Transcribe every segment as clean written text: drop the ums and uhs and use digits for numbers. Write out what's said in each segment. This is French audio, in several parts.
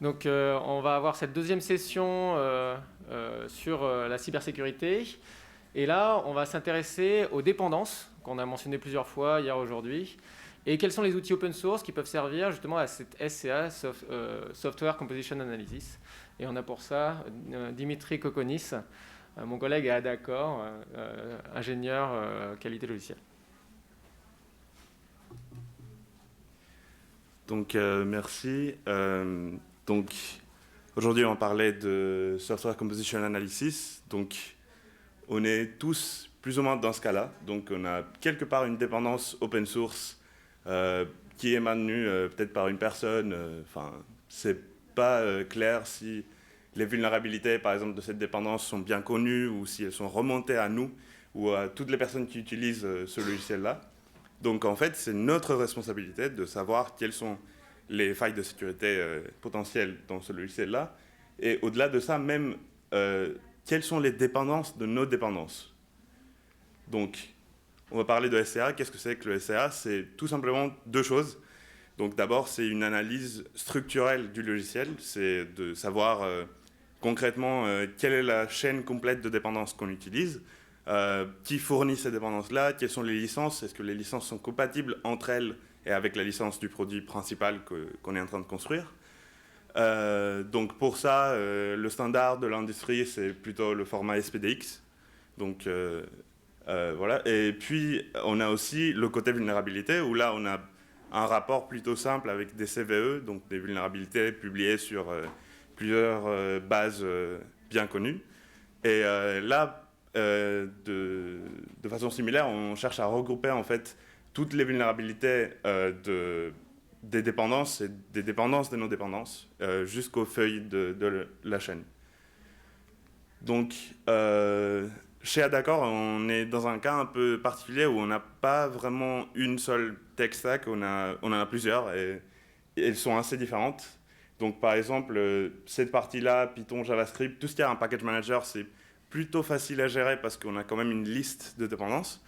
Donc, on va avoir cette deuxième session sur la cybersécurité. Et là, on va s'intéresser aux dépendances, qu'on a mentionné plusieurs fois hier, aujourd'hui. Et quels sont les outils open source qui peuvent servir justement à cette SCA, Software Composition Analysis. Et on a pour ça Dimitri Kokonis, mon collègue à Adacor, ingénieur qualité logicielle. Donc, merci. Donc, aujourd'hui, on parlait de Software Composition Analysis. Donc, on est tous plus ou moins dans ce cas-là. Donc, on a quelque part une dépendance open source qui est maintenue peut-être par une personne. Enfin, c'est pas clair si les vulnérabilités, par exemple, de cette dépendance sont bien connues ou si elles sont remontées à nous ou à toutes les personnes qui utilisent ce logiciel-là. Donc en fait, c'est notre responsabilité de savoir quelles sont les failles de sécurité potentielles dans ce logiciel-là. Et au-delà de ça, même quelles sont les dépendances de nos dépendances. Donc, on va parler de SCA. Qu'est-ce que c'est que le SCA? C'est tout simplement deux choses. Donc d'abord, c'est une analyse structurelle du logiciel. C'est de savoir concrètement quelle est la chaîne complète de dépendance qu'on utilise. Qui fournit ces dépendances-là, quelles sont les licences, est-ce que les licences sont compatibles entre elles et avec la licence du produit principal qu'on est en train de construire. Donc pour ça, le standard de l'industrie, c'est plutôt le format SPDX. Donc voilà. Et puis on a aussi le côté vulnérabilité, où là on a un rapport plutôt simple avec des CVE, donc des vulnérabilités publiées sur plusieurs bases bien connues. Et là, de façon similaire, on cherche à regrouper en fait toutes les vulnérabilités des dépendances et des dépendances de nos dépendances jusqu'aux feuilles de la chaîne. Donc, chez Adacor, on est dans un cas un peu particulier où on n'a pas vraiment une seule tech stack, on en a plusieurs et elles sont assez différentes. Donc, par exemple, cette partie-là, Python, JavaScript, tout ce qui a un package manager, c'est plutôt facile à gérer parce qu'on a quand même une liste de dépendances.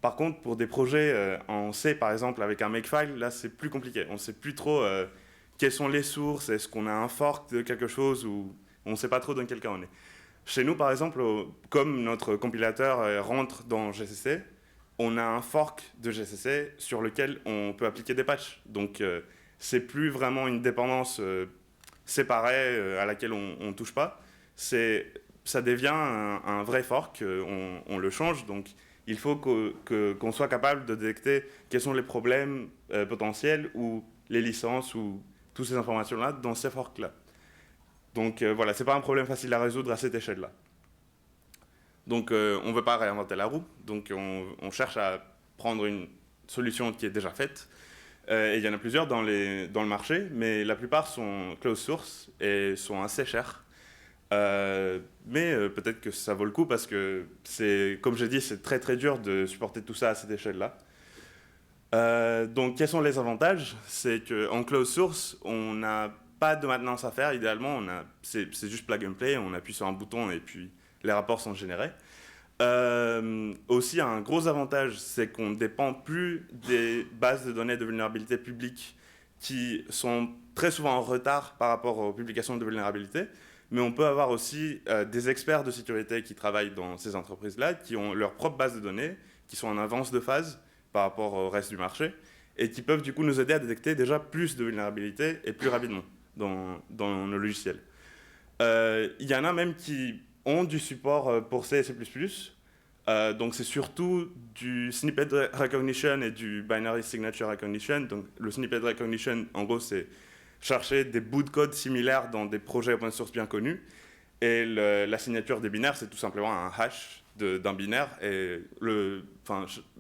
Par contre, pour des projets en C, par exemple, avec un makefile, là, c'est plus compliqué. On ne sait plus trop quelles sont les sources, est-ce qu'on a un fork de quelque chose ou on ne sait pas trop dans quel cas on est. Chez nous, par exemple, comme notre compilateur rentre dans GCC, on a un fork de GCC sur lequel on peut appliquer des patchs. Donc, c'est plus vraiment une dépendance séparée à laquelle on ne touche pas. Ça devient un vrai fork, on le change, donc il faut qu'on soit capable de détecter quels sont les problèmes potentiels ou les licences ou toutes ces informations-là dans ces forks-là. Donc voilà, c'est pas un problème facile à résoudre à cette échelle-là. Donc on ne veut pas réinventer la roue, donc on cherche à prendre une solution qui est déjà faite. Et il y en a plusieurs dans le marché, mais la plupart sont closed source et sont assez chers. Mais peut-être que ça vaut le coup parce que c'est, comme j'ai dit, c'est très très dur de supporter tout ça à cette échelle-là. Donc quels sont les avantages? C'est qu'en closed source, on n'a pas de maintenance à faire. Idéalement, c'est juste plug and play, on appuie sur un bouton et puis les rapports sont générés. Aussi, un gros avantage, c'est qu'on ne dépend plus des bases de données de vulnérabilité publiques qui sont très souvent en retard par rapport aux publications de vulnérabilité. Mais on peut avoir aussi des experts de sécurité qui travaillent dans ces entreprises-là, qui ont leur propre base de données, qui sont en avance de phase par rapport au reste du marché, et qui peuvent du coup nous aider à détecter déjà plus de vulnérabilités et plus rapidement dans nos logiciels. Il y en a même qui ont du support pour C et C++, donc c'est surtout du snippet recognition et du binary signature recognition. Donc le snippet recognition, en gros, c'est chercher des bouts de code similaires dans des projets open source bien connus. Et la signature des binaires, c'est tout simplement un hash d'un binaire. Et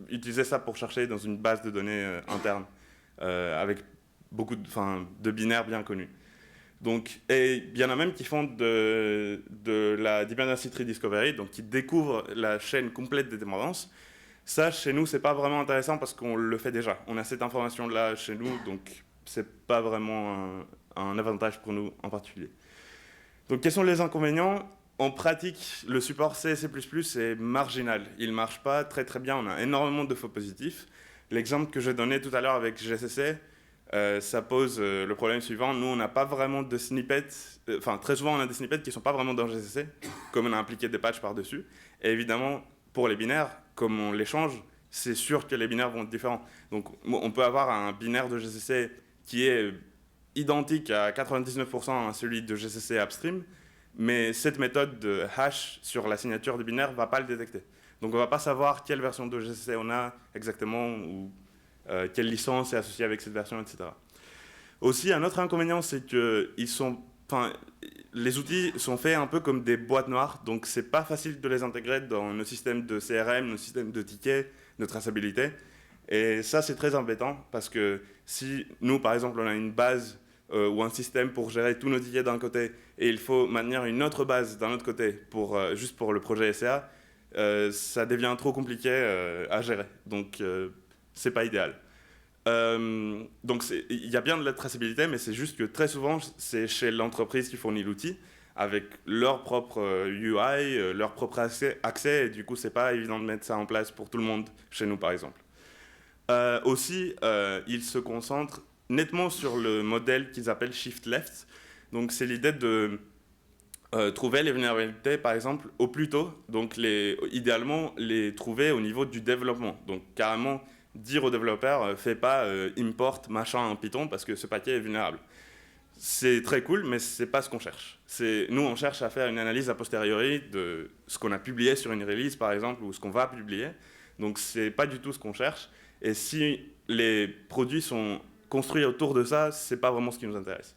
utiliser ça pour chercher dans une base de données interne avec beaucoup de binaires bien connus. Donc, et il y en a même qui font de la dependency tree discovery, donc qui découvrent la chaîne complète des dépendances. Ça, chez nous, c'est pas vraiment intéressant parce qu'on le fait déjà. On a cette information-là chez nous, donc c'est pas vraiment un avantage pour nous en particulier. Donc, quels sont les inconvénients? En pratique, le support C et C++ est marginal. Il marche pas très très bien. On a énormément de faux positifs. L'exemple que j'ai donné tout à l'heure avec GCC, ça pose le problème suivant. Nous, on n'a pas vraiment de snippets, très souvent, on a des snippets qui ne sont pas vraiment dans GCC, comme on a impliqué des patchs par-dessus. Et évidemment, pour les binaires, comme on les change, c'est sûr que les binaires vont être différents. Donc, on peut avoir un binaire de GCC qui est identique à 99% à celui de GCC upstream, mais cette méthode de hash sur la signature du binaire ne va pas le détecter. Donc, on ne va pas savoir quelle version de GCC on a exactement, ou quelle licence est associée avec cette version, etc. Aussi, un autre inconvénient, c'est que les outils sont faits un peu comme des boîtes noires, donc c'est pas facile de les intégrer dans nos systèmes de CRM, nos systèmes de tickets, de traçabilité. Et ça, c'est très embêtant, parce que si nous, par exemple, on a une base ou un système pour gérer tous nos tickets d'un côté, et il faut maintenir une autre base d'un autre côté, juste pour le projet SCA, ça devient trop compliqué à gérer. Donc, c'est pas idéal. Donc il y a bien de la traçabilité, mais c'est juste que très souvent, c'est chez l'entreprise qui fournit l'outil, avec leur propre UI, leur propre accès, et du coup, c'est pas évident de mettre ça en place pour tout le monde, chez nous, par exemple. Aussi, ils se concentrent nettement sur le modèle qu'ils appellent Shift Left. Donc, c'est l'idée de trouver les vulnérabilités, par exemple, au plus tôt. Donc, idéalement, les trouver au niveau du développement. Donc, carrément, dire aux développeurs, fais pas import machin en Python parce que ce paquet est vulnérable. C'est très cool, mais c'est pas ce qu'on cherche. Nous, on cherche à faire une analyse a posteriori de ce qu'on a publié sur une release, par exemple, ou ce qu'on va publier. Donc, c'est pas du tout ce qu'on cherche. Et si les produits sont construits autour de ça, c'est pas vraiment ce qui nous intéresse.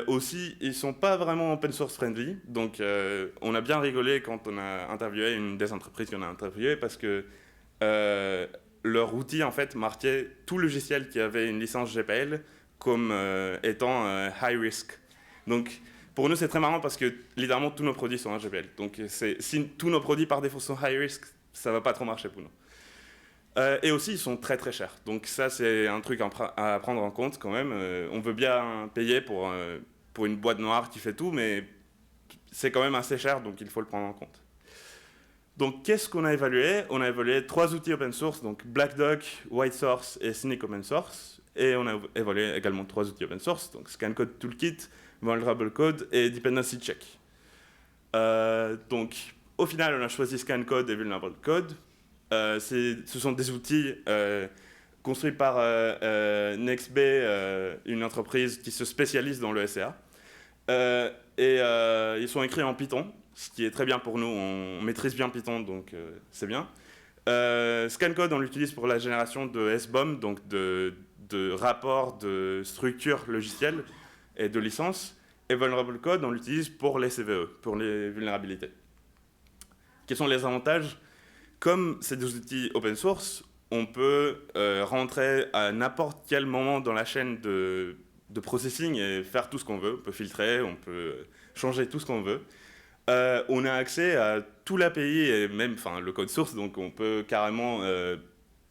Aussi, ils sont pas vraiment open source friendly. Donc, on a bien rigolé quand on a interviewé une des entreprises qu'on a interviewées parce que leur outil, en fait, marquait tout logiciel qui avait une licence GPL comme étant high risk. Donc, pour nous, c'est très marrant parce que, littéralement, tous nos produits sont un GPL. Donc, si tous nos produits, par défaut, sont high risk, ça va pas trop marcher pour nous. Et aussi, ils sont très, très chers. Donc, ça, c'est un truc à prendre en compte, quand même. On veut bien payer pour une boîte noire qui fait tout, mais c'est quand même assez cher, donc il faut le prendre en compte. Donc, qu'est-ce qu'on a évalué? On a évalué 3 outils open source, donc Black Duck, White Source et Cynic Open Source. Et on a évalué également 3 outils open source, donc Scan Code Toolkit, Vulnerable Code et Dependency Check. Donc, au final, on a choisi Scan Code et Vulnerable Code. Ce sont des outils construits par NextB, une entreprise qui se spécialise dans le SCA. Ils sont écrits en Python, ce qui est très bien pour nous. On maîtrise bien Python, donc c'est bien. ScanCode, on l'utilise pour la génération de SBOM, donc de rapports de structure logicielle et de licences. Et Vulnerable Code, on l'utilise pour les CVE, pour les vulnérabilités. Quels sont les avantages? Comme c'est des outils open source, on peut rentrer à n'importe quel moment dans la chaîne de processing et faire tout ce qu'on veut. On peut filtrer, on peut changer tout ce qu'on veut. On a accès à tout l'API et même le code source, donc on peut carrément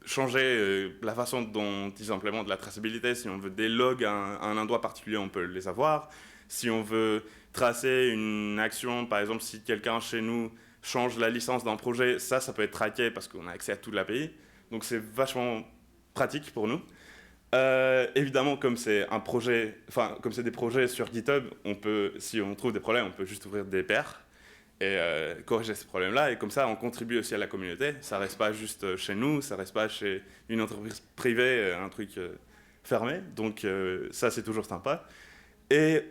changer la façon dont ils implémentent la traçabilité. Si on veut des logs à un endroit particulier, on peut les avoir. Si on veut tracer une action, par exemple, si quelqu'un chez nous change la licence d'un projet, ça peut être traqué parce qu'on a accès à toute l'API. Donc c'est vachement pratique pour nous. Évidemment, comme c'est des projets sur GitHub, si on trouve des problèmes, on peut juste ouvrir des pairs et corriger ces problèmes-là. Et comme ça, on contribue aussi à la communauté. Ça ne reste pas juste chez nous, ça ne reste pas chez une entreprise privée, un truc fermé. Donc ça, c'est toujours sympa. Et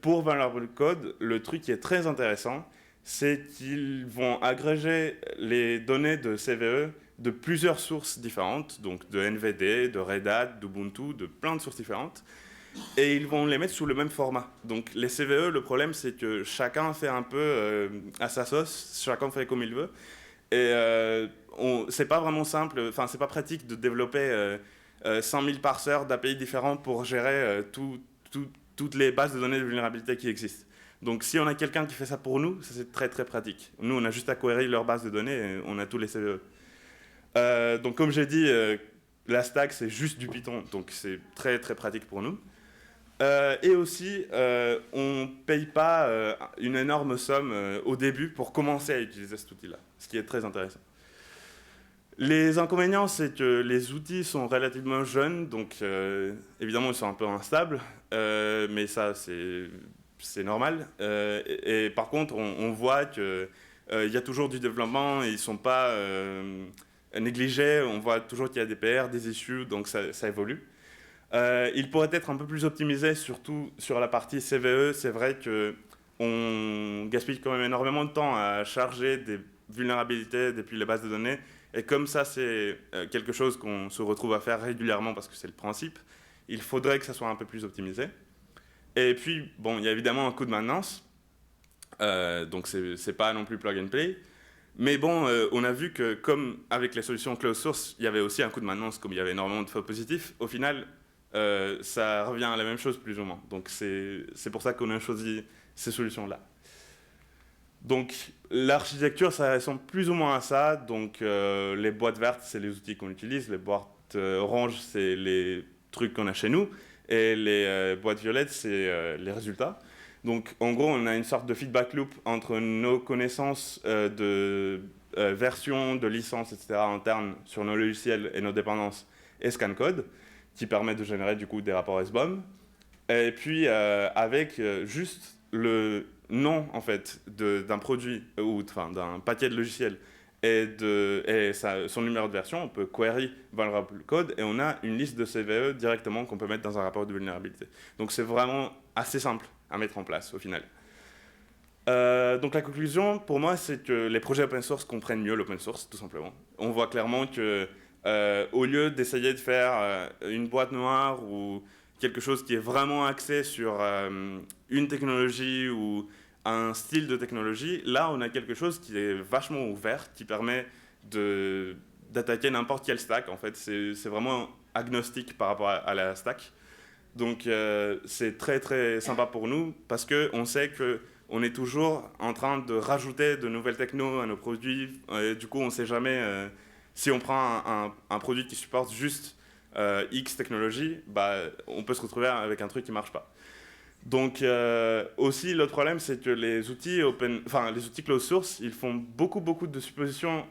pour Vulnerable Code, le truc qui est très intéressant, c'est qu'ils vont agréger les données de CVE de plusieurs sources différentes, donc de NVD, de Red Hat, d'Ubuntu, de plein de sources différentes, et ils vont les mettre sous le même format. Donc les CVE, le problème, c'est que chacun fait un peu à sa sauce, chacun fait comme il veut, et c'est pas vraiment simple, c'est pas pratique de développer 100 000 parseurs d'API différents pour gérer toutes les bases de données de vulnérabilité qui existent. Donc si on a quelqu'un qui fait ça pour nous, ça c'est très très pratique. Nous, on a juste à query leur base de données et on a tous les CVE. Donc comme j'ai dit, la stack c'est juste du Python, donc c'est très très pratique pour nous. Et aussi, on ne paye pas une énorme somme au début pour commencer à utiliser cet outil-là, ce qui est très intéressant. Les inconvénients, c'est que les outils sont relativement jeunes, donc évidemment, ils sont un peu instables, mais ça, c'est normal. Et par contre, on voit qu'il y a toujours du développement, et ils ne sont pas négligés, on voit toujours qu'il y a des PR, des issues, donc ça évolue. Il pourrait être un peu plus optimisé, surtout sur la partie CVE. C'est vrai qu'on gaspille quand même énormément de temps à charger des vulnérabilités depuis les bases de données. Et comme ça, c'est quelque chose qu'on se retrouve à faire régulièrement parce que c'est le principe, il faudrait que ça soit un peu plus optimisé. Et puis, bon, il y a évidemment un coût de maintenance. Donc, c'est pas non plus plug and play. Mais bon, on a vu que comme avec les solutions closed source, il y avait aussi un coût de maintenance, comme il y avait énormément de faux positifs, au final, ça revient à la même chose plus ou moins. Donc c'est pour ça qu'on a choisi ces solutions-là. Donc l'architecture, ça ressemble plus ou moins à ça. Donc les boîtes vertes, c'est les outils qu'on utilise. Les boîtes oranges, c'est les trucs qu'on a chez nous. Et les boîtes violettes, c'est les résultats. Donc, en gros, on a une sorte de feedback loop entre nos connaissances de version, de licence, etc. internes sur nos logiciels et nos dépendances et ScanCode, qui permet de générer du coup des rapports SBOM. Et puis, avec juste le nom en fait d'un produit ou d'un paquet de logiciels et son numéro de version, on peut query vulnerable code et on a une liste de CVE directement qu'on peut mettre dans un rapport de vulnérabilité. Donc, c'est vraiment assez simple à mettre en place au final. Donc la conclusion pour moi, c'est que les projets open source comprennent mieux l'open source, tout simplement. On voit clairement que au lieu d'essayer de faire une boîte noire ou quelque chose qui est vraiment axé sur une technologie ou un style de technologie, là on a quelque chose qui est vachement ouvert, qui permet d'attaquer n'importe quel stack. En fait, c'est vraiment agnostique par rapport à la stack. Donc c'est très très sympa pour nous parce qu'on sait qu'on est toujours en train de rajouter de nouvelles technos à nos produits. Du coup, on ne sait jamais si on prend un produit qui supporte juste X technologie, bah, on peut se retrouver avec un truc qui ne marche pas. Donc aussi, l'autre problème, c'est que les outils closed source, ils font beaucoup de suppositions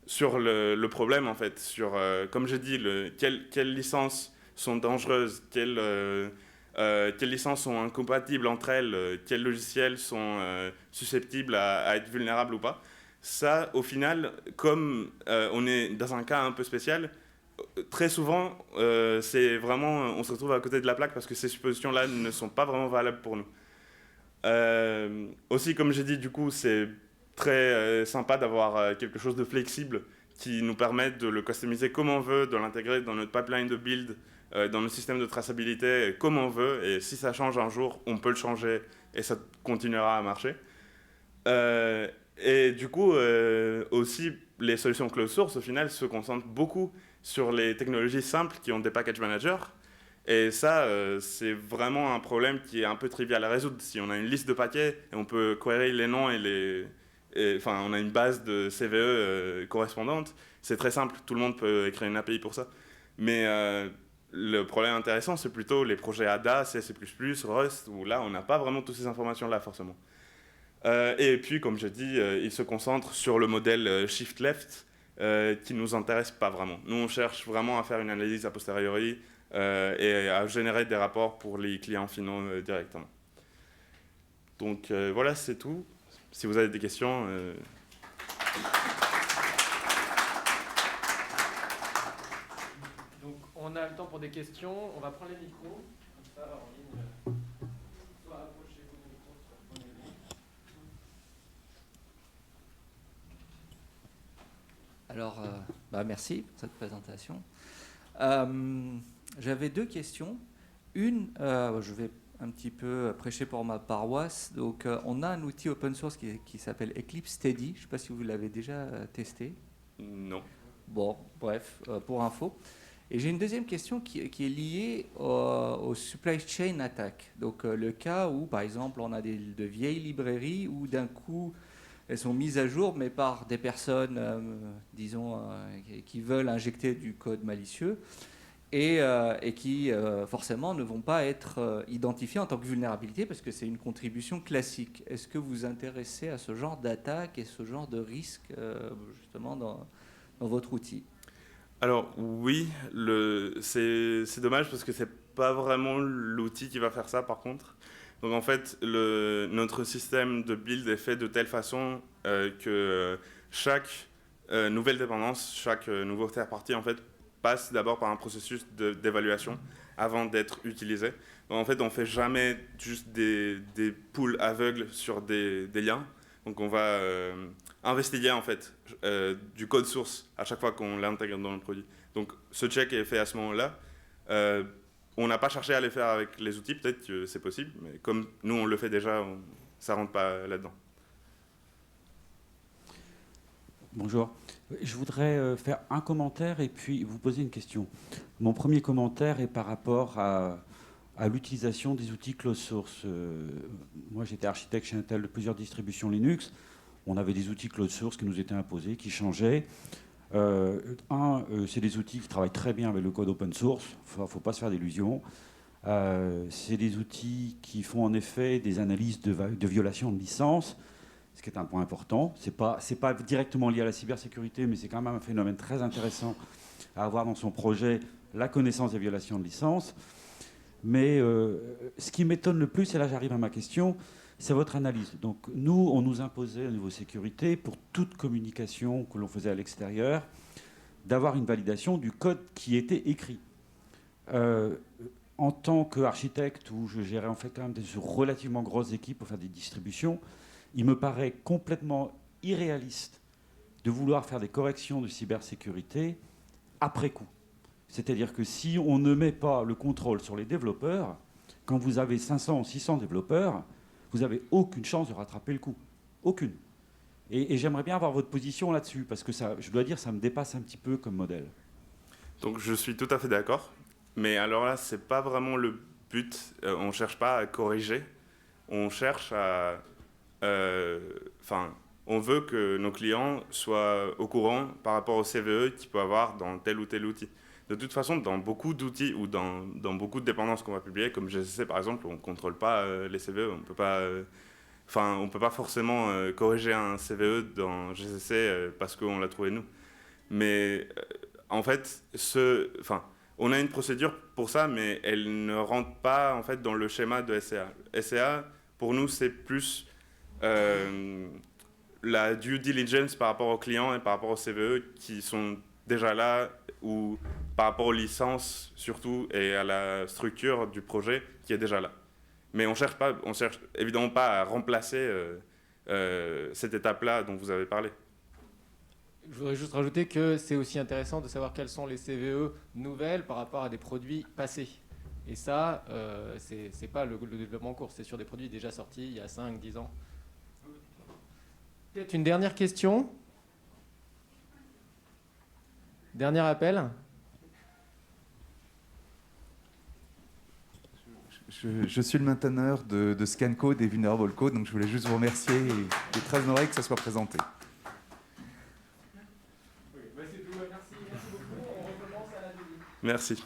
sur le problème, en fait. Sur, comme j'ai dit, quelle licence sont dangereuses, quelles licences sont incompatibles entre elles, quels logiciels sont susceptibles à être vulnérables ou pas. Ça, au final, comme on est dans un cas un peu spécial, très souvent, c'est vraiment, on se retrouve à côté de la plaque parce que ces suppositions-là ne sont pas vraiment valables pour nous. Aussi, comme j'ai dit, du coup, c'est très sympa d'avoir quelque chose de flexible qui nous permet de le customiser comme on veut, de l'intégrer dans notre pipeline de build, dans notre système de traçabilité comme on veut. Et si ça change un jour, on peut le changer et ça continuera à marcher. Et du coup, aussi, les solutions closed source, au final, se concentrent beaucoup sur les technologies simples qui ont des package managers. Et ça, c'est vraiment un problème qui est un peu trivial à résoudre. Si on a une liste de paquets et on peut query les noms enfin, on a une base de CVE correspondante, c'est très simple. Tout le monde peut écrire une API pour ça. Mais le problème intéressant, c'est plutôt les projets ADA, C++, Rust, où là, on n'a pas vraiment toutes ces informations-là, forcément. Et puis, comme je dis, ils se concentrent sur le modèle shift left, qui ne nous intéresse pas vraiment. Nous, on cherche vraiment à faire une analyse a posteriori et à générer des rapports pour les clients finaux directement. Donc voilà, c'est tout. Si vous avez des questions... Donc on a le temps pour des questions. On va prendre les micros. Comme ça, en ligne. Soit approchez-vous du micro, soit prenez-le. Alors, merci pour cette présentation. J'avais deux questions. Une, je vais un petit peu prêcher pour ma paroisse. Donc, on a un outil open source qui s'appelle Eclipse Steady. Je ne sais pas si vous l'avez déjà testé. Non. Bon, bref, pour info. Et j'ai une deuxième question qui est liée au supply chain attack. Donc, le cas où, par exemple, on a de vieilles librairies où d'un coup, elles sont mises à jour, mais par des personnes, disons, qui veulent injecter du code malicieux et qui, forcément, ne vont pas être identifiées en tant que vulnérabilité parce que c'est une contribution classique. Est-ce que vous vous intéressez à ce genre d'attaque et ce genre de risque, justement, dans votre outil? Alors oui, c'est dommage parce que c'est pas vraiment l'outil qui va faire ça par contre. Donc en fait, notre système de build est fait de telle façon que chaque nouvelle dépendance, chaque nouveau third party en fait passe d'abord par un processus d'évaluation avant d'être utilisé. Donc en fait, on fait jamais juste des pools aveugles sur des liens. Donc on va investiguer en fait du code source à chaque fois qu'on l'intègre dans le produit. Donc ce check est fait à ce moment-là. On n'a pas cherché à les faire avec les outils, peut-être que c'est possible, mais comme nous on le fait déjà, ça ne rentre pas là-dedans. Bonjour. Je voudrais faire un commentaire et puis vous poser une question. Mon premier commentaire est par rapport à l'utilisation des outils closed source. Moi, j'étais architecte chez Intel de plusieurs distributions Linux. On avait des outils closed source qui nous étaient imposés, qui changeaient. C'est des outils qui travaillent très bien avec le code open source. Il ne faut pas se faire d'illusions. C'est des outils qui font en effet des analyses de violation de licence, ce qui est un point important. Ce n'est pas directement lié à la cybersécurité, mais c'est quand même un phénomène très intéressant à avoir dans son projet, la connaissance des violations de licence. Mais ce qui m'étonne le plus, et là j'arrive à ma question, c'est votre analyse. Donc nous, on nous imposait au niveau sécurité, pour toute communication que l'on faisait à l'extérieur, d'avoir une validation du code qui était écrit. En tant qu'architecte, où je gérais en fait quand même des relativement grosses équipes pour faire des distributions, il me paraît complètement irréaliste de vouloir faire des corrections de cybersécurité après coup. C'est-à-dire que si on ne met pas le contrôle sur les développeurs, quand vous avez 500 ou 600 développeurs, vous n'avez aucune chance de rattraper le coup. Aucune. Et j'aimerais bien avoir votre position là-dessus, parce que ça, je dois dire, ça me dépasse un petit peu comme modèle. Donc je suis tout à fait d'accord. Mais alors là, ce n'est pas vraiment le but. On ne cherche pas à corriger. On cherche à... on veut que nos clients soient au courant par rapport au CVE qu'ils peuvent avoir dans tel ou tel outil. De toute façon, dans beaucoup d'outils ou dans beaucoup de dépendances qu'on va publier, comme GCC par exemple, on ne contrôle pas les CVE. On ne peut pas forcément corriger un CVE dans GCC parce qu'on l'a trouvé nous. Mais en fait, on a une procédure pour ça, mais elle ne rentre pas en fait, dans le schéma de SCA. SCA, pour nous, c'est plus la due diligence par rapport aux clients et par rapport aux CVE qui sont déjà là, ou par rapport aux licences surtout, et à la structure du projet qui est déjà là. Mais on cherche évidemment pas à remplacer cette étape-là dont vous avez parlé. Je voudrais juste rajouter que c'est aussi intéressant de savoir quelles sont les CVE nouvelles par rapport à des produits passés. Et ça, c'est pas le développement en cours, c'est sur des produits déjà sortis il y a 5-10 ans. Peut-être une dernière question. Dernier appel. Je suis le mainteneur de ScanCode et Vulnerable Code, donc je voulais juste vous remercier et très honoré que ça soit présenté. Oui, c'est tout. Merci beaucoup. On recommence à la début. Merci.